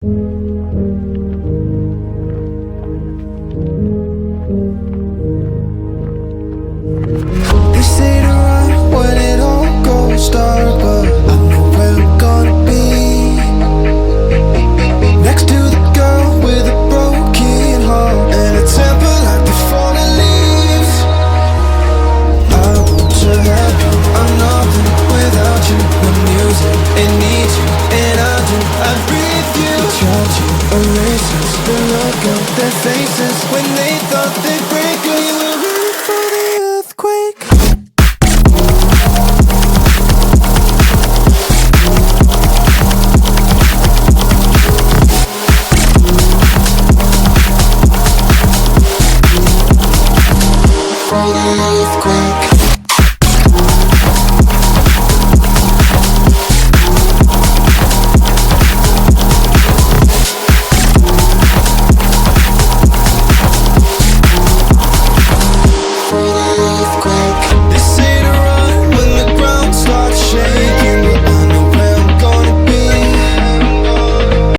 They say to run when it all goes dark, but I know where I'm gonna be. Next to the girl with a broken heart and a temper like the fallen leaves. I want to have you, I'm nothing without you. The music, it needs you, and I do. I breathe you. The tragic erases the look on their faces when they thought they'd break us. We were ready for the earthquake. For the earthquake. For the earthquake.